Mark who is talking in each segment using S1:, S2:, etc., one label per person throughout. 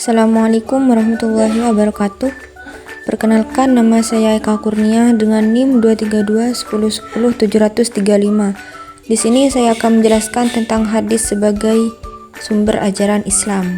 S1: Assalamualaikum warahmatullahi wabarakatuh. Perkenalkan, nama saya Eka Kurnia dengan NIM 23210100735. Di sini saya akan menjelaskan tentang hadis sebagai sumber ajaran Islam.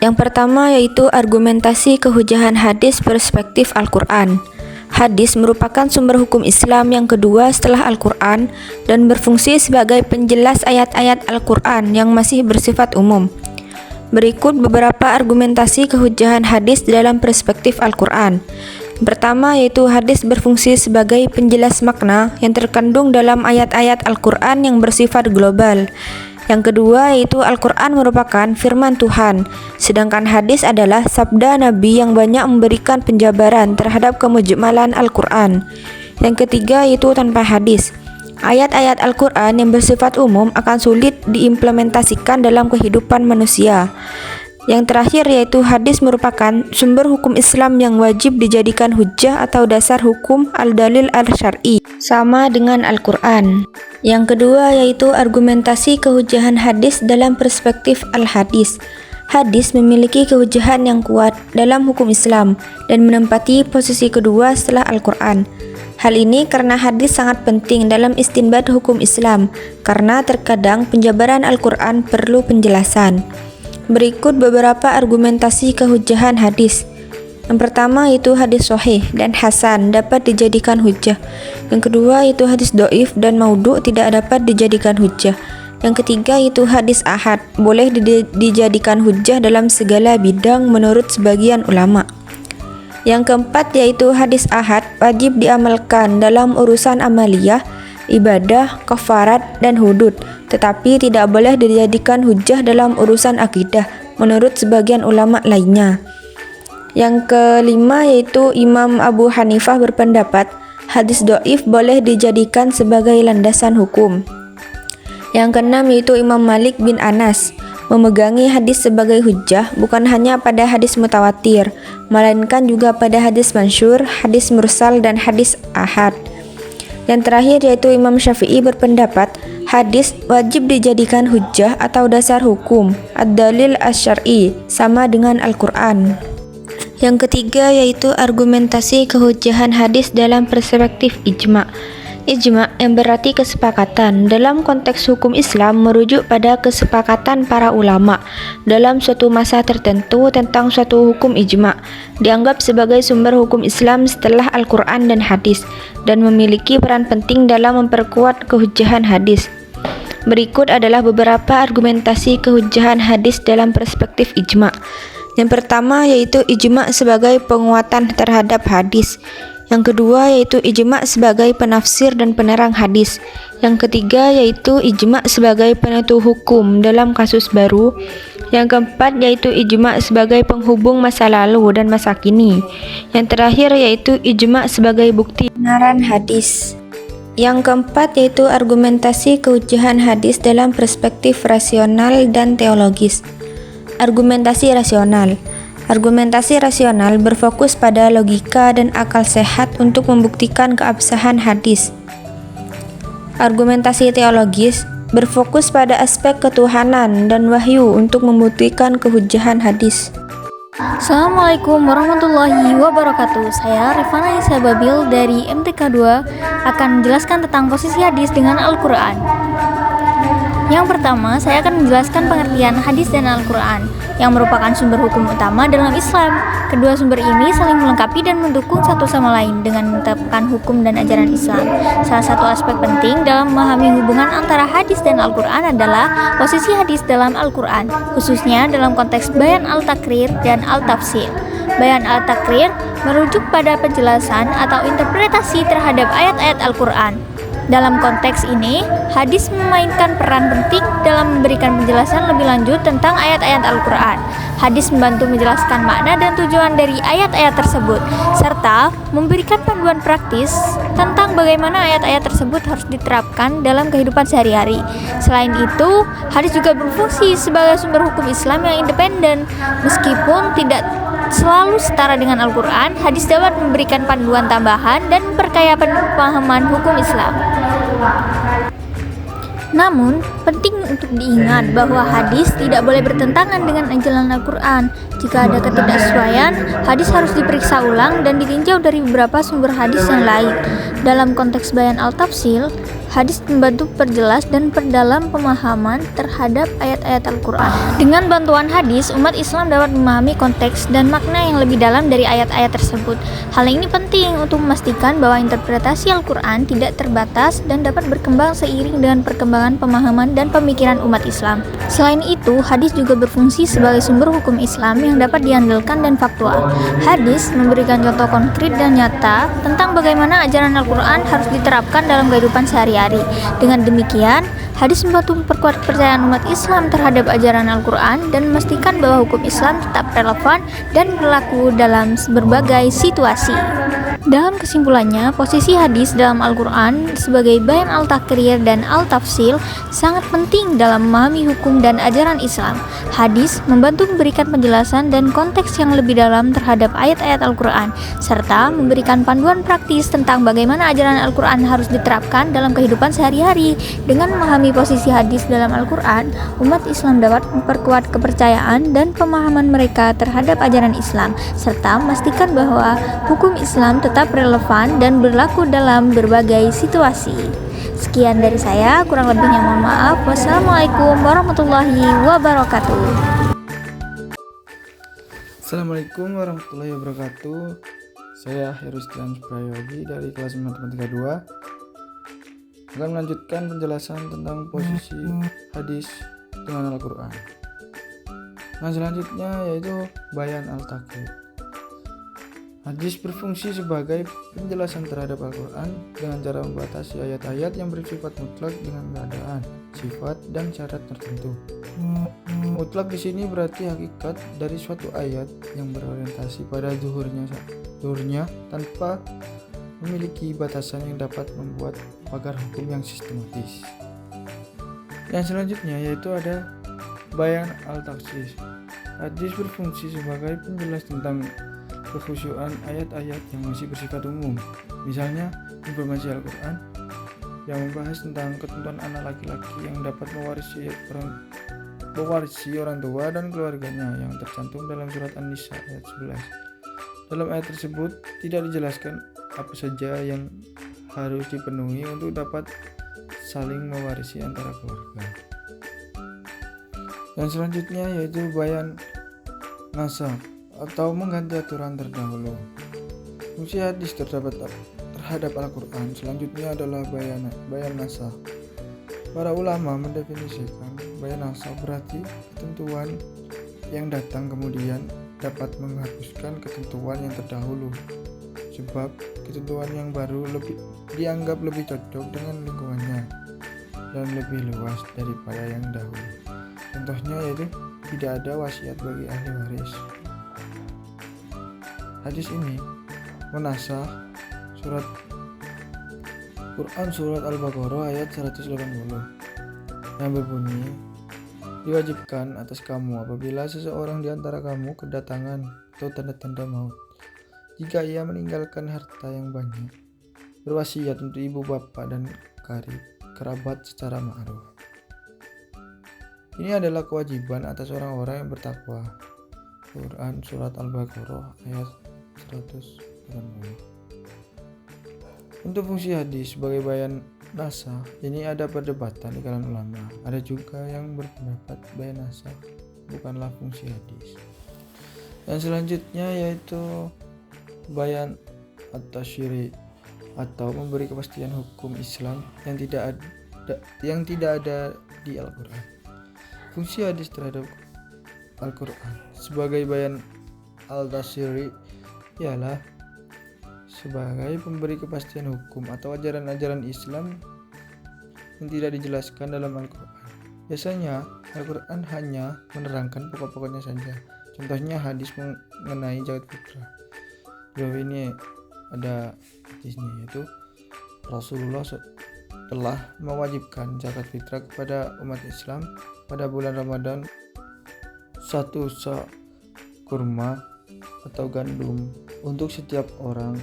S1: Yang pertama yaitu argumentasi kehujahan hadis perspektif Al-Quran. Hadis merupakan sumber hukum Islam yang kedua setelah Al-Quran dan berfungsi sebagai penjelas ayat-ayat Al-Quran yang masih bersifat umum. Berikut beberapa argumentasi kehujahan hadis dalam perspektif Al-Quran. Pertama yaitu hadis berfungsi sebagai penjelas makna yang terkandung dalam ayat-ayat Al-Quran yang bersifat global. Yang kedua yaitu Al-Quran merupakan firman Tuhan, sedangkan hadis adalah sabda Nabi yang banyak memberikan penjabaran terhadap kemujmalan Al-Quran. Yang ketiga yaitu tanpa hadis, ayat-ayat Al-Quran yang bersifat umum akan sulit diimplementasikan dalam kehidupan manusia. Yang terakhir yaitu hadis merupakan sumber hukum Islam yang wajib dijadikan hujjah atau dasar hukum al-dalil al-syar'i, sama dengan Al-Quran. Yang kedua yaitu argumentasi kehujahan hadis dalam perspektif al-hadis. Hadis memiliki kehujahan yang kuat dalam hukum Islam dan menempati posisi kedua setelah Al-Quran. Hal ini karena hadis sangat penting dalam istinbat hukum Islam, karena terkadang penjabaran Al-Quran perlu penjelasan. Berikut beberapa argumentasi kehujahan hadis. Yang pertama yaitu hadis sahih dan hasan dapat dijadikan hujjah. Yang kedua yaitu hadis dhaif dan maudhu tidak dapat dijadikan hujjah. Yang ketiga yaitu hadis ahad boleh dijadikan hujjah dalam segala bidang menurut sebagian ulama. Yang keempat yaitu hadis ahad wajib diamalkan dalam urusan amaliyah, ibadah, kafarat, dan hudud, tetapi tidak boleh dijadikan hujjah dalam urusan akidah menurut sebagian ulama lainnya. Yang kelima yaitu Imam Abu Hanifah berpendapat hadis dhaif boleh dijadikan sebagai landasan hukum. Yang keenam yaitu Imam Malik bin Anas memegangi hadis sebagai hujjah bukan hanya pada hadis mutawatir, melainkan juga pada hadis mansyur, hadis mursal, dan hadis ahad. Yang terakhir yaitu Imam Syafi'i berpendapat hadis wajib dijadikan hujjah atau dasar hukum, ad-dalil asy-syar'i, sama dengan Al-Quran. Yang ketiga yaitu argumentasi kehujahan hadis dalam perspektif ijma'. Ijma' yang berarti kesepakatan dalam konteks hukum Islam merujuk pada kesepakatan para ulama dalam suatu masa tertentu tentang suatu hukum. Ijma' dianggap sebagai sumber hukum Islam setelah Al-Quran dan hadis dan memiliki peran penting dalam memperkuat kehujahan hadis. Berikut adalah beberapa argumentasi kehujahan hadis dalam perspektif ijma'. Yang pertama yaitu ijma' sebagai penguatan terhadap hadis. Yang kedua yaitu ijma' sebagai penafsir dan penerang hadis. Yang ketiga yaitu ijma' sebagai penentu hukum dalam kasus baru. Yang keempat yaitu ijma' sebagai penghubung masa lalu dan masa kini. Yang terakhir yaitu ijma' sebagai bukti kebenaran hadis. Yang keempat yaitu argumentasi kehujahan hadis dalam perspektif rasional dan teologis. Argumentasi rasional. Argumentasi rasional berfokus pada logika dan akal sehat untuk membuktikan keabsahan hadis. Argumentasi teologis berfokus pada aspek ketuhanan dan wahyu untuk membuktikan kehujahan hadis.
S2: Assalamualaikum warahmatullahi wabarakatuh. Saya Rifana Isa Babil dari MTK 2 akan menjelaskan tentang posisi hadis dengan Al-Quran. Yang pertama, saya akan menjelaskan pengertian hadis dan Al-Quran yang merupakan sumber hukum utama dalam Islam. Kedua sumber ini saling melengkapi dan mendukung satu sama lain dengan menetapkan hukum dan ajaran Islam. Salah satu aspek penting dalam memahami hubungan antara hadis dan Al-Quran adalah posisi hadis dalam Al-Quran, khususnya dalam konteks bayan al-takrir dan al-tafsir. Bayan al-takrir merujuk pada penjelasan atau interpretasi terhadap ayat-ayat Al-Quran. Dalam konteks ini, hadis memainkan peran penting dalam memberikan penjelasan lebih lanjut tentang ayat-ayat Al-Quran. Hadis membantu menjelaskan makna dan tujuan dari ayat-ayat tersebut, serta memberikan panduan praktis tentang bagaimana ayat-ayat tersebut harus diterapkan dalam kehidupan sehari-hari. Selain itu, hadis juga berfungsi sebagai sumber hukum Islam yang independen. Meskipun tidak selalu setara dengan Al-Quran, hadis dapat memberikan panduan tambahan dan memperkaya pemahaman hukum Islam. Namun, penting untuk diingat bahwa hadis tidak boleh bertentangan dengan ajaran Al-Quran. Jika ada ketidaksesuaian, hadis harus diperiksa ulang dan ditinjau dari beberapa sumber hadis yang lain. Dalam konteks bayan al-tafsil, hadis membantu perjelas dan perdalam pemahaman terhadap ayat-ayat Al-Quran. Dengan bantuan hadis, umat Islam dapat memahami konteks dan makna yang lebih dalam dari ayat-ayat tersebut. Hal ini penting untuk memastikan bahwa interpretasi Al-Quran tidak terbatas dan dapat berkembang seiring dengan perkembangan pemahaman dan pemikiran umat Islam. Selain itu, hadis juga berfungsi sebagai sumber hukum Islam yang dapat diandalkan dan faktual. Hadis memberikan contoh konkret dan nyata tentang bagaimana ajaran Al-Quran harus diterapkan dalam kehidupan sehari-hari. Dengan demikian, hadis membantu memperkuat kepercayaan umat Islam terhadap ajaran Al-Quran dan memastikan bahwa hukum Islam tetap relevan dan berlaku dalam berbagai situasi. Dalam kesimpulannya, posisi hadis dalam Al-Quran sebagai bayan al-takrir dan al-tafsil sangat penting dalam memahami hukum dan ajaran Islam. Hadis membantu memberikan penjelasan dan konteks yang lebih dalam terhadap ayat-ayat Al-Quran, serta memberikan panduan praktis tentang bagaimana ajaran Al-Quran harus diterapkan dalam kehidupan sehari-hari. Dengan memahami posisi hadis dalam Al-Quran, umat Islam dapat memperkuat kepercayaan dan pemahaman mereka terhadap ajaran Islam, serta memastikan bahwa hukum Islam tetap relevan dan berlaku dalam berbagai situasi. Sekian dari saya, kurang lebihnya mohon maaf. Wassalamualaikum warahmatullahi wabarakatuh.
S3: Assalamualaikum warahmatullahi wabarakatuh. Saya Herustian Suprayogi dari kelas Matematika 2 akan melanjutkan penjelasan tentang posisi hadis dengan Al-Quran. Nah, selanjutnya yaitu bayan al-takrir. Hadis berfungsi sebagai penjelasan terhadap Al-Quran dengan cara membatasi ayat-ayat yang bersifat mutlak dengan keadaan, sifat, dan syarat tertentu. Mutlak di sini berarti hakikat dari suatu ayat yang berorientasi pada zuhurnya tanpa memiliki batasan yang dapat membuat pagar hukum yang sistematis. Yang selanjutnya yaitu ada bayan al-takhsis. Hadis berfungsi sebagai penjelas tentang kekhusyuan ayat-ayat yang masih bersifat umum. Misalnya, informasi Al-Quran yang membahas tentang ketentuan anak laki-laki yang dapat mewarisi orang tua dan keluarganya yang tercantum dalam surat An-Nisa ayat 11. Dalam ayat tersebut tidak dijelaskan apa saja yang harus dipenuhi untuk dapat saling mewarisi antara keluarga. Yang selanjutnya yaitu bayan nasakh atau mengganti aturan terdahulu. Fungsi hadis terhadap Al-Quran selanjutnya adalah bayan nasakh. Para ulama mendefinisikan bayan nasakh berarti ketentuan yang datang kemudian dapat menghapuskan ketentuan yang terdahulu, sebab ketentuan yang baru dianggap lebih cocok dengan lingkungannya dan lebih luas daripada yang dahulu. Contohnya yaitu tidak ada wasiat bagi ahli waris. Hadis ini menasakh surat Quran surat Al-Baqarah ayat 180 yang berbunyi, diwajibkan atas kamu apabila seseorang di antara kamu kedatangan atau tanda-tanda maut, jika ia meninggalkan harta yang banyak, berwasiat untuk ibu bapak dan kerabat secara ma'ruf. Ini adalah kewajiban atas orang-orang yang bertakwa. Quran surat Al-Baqarah ayat 180. Untuk fungsi hadis sebagai bayan nasakh, ini ada perdebatan di kalangan ulama. Ada juga yang berpendapat bayan nasakh bukanlah fungsi hadis. Yang selanjutnya yaitu bayan at-tasyri' atau memberi kepastian hukum Islam yang tidak ada di Al-Quran. Fungsi hadis terhadap Al-Quran sebagai bayan al-tasyri' ialah sebagai pemberi kepastian hukum atau ajaran-ajaran Islam yang tidak dijelaskan dalam Al-Quran. Biasanya Al-Quran hanya menerangkan pokok-pokoknya saja. Contohnya hadis mengenai zakat fitrah. Di bawah ini ada hadisnya, yaitu Rasulullah telah mewajibkan zakat fitrah kepada umat Islam pada bulan Ramadan 1 sa' kurma atau gandum untuk setiap orang,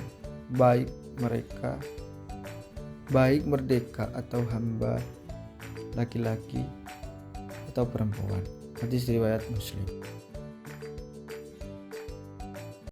S3: baik merdeka atau hamba, laki-laki atau perempuan. Hadis riwayat Muslim.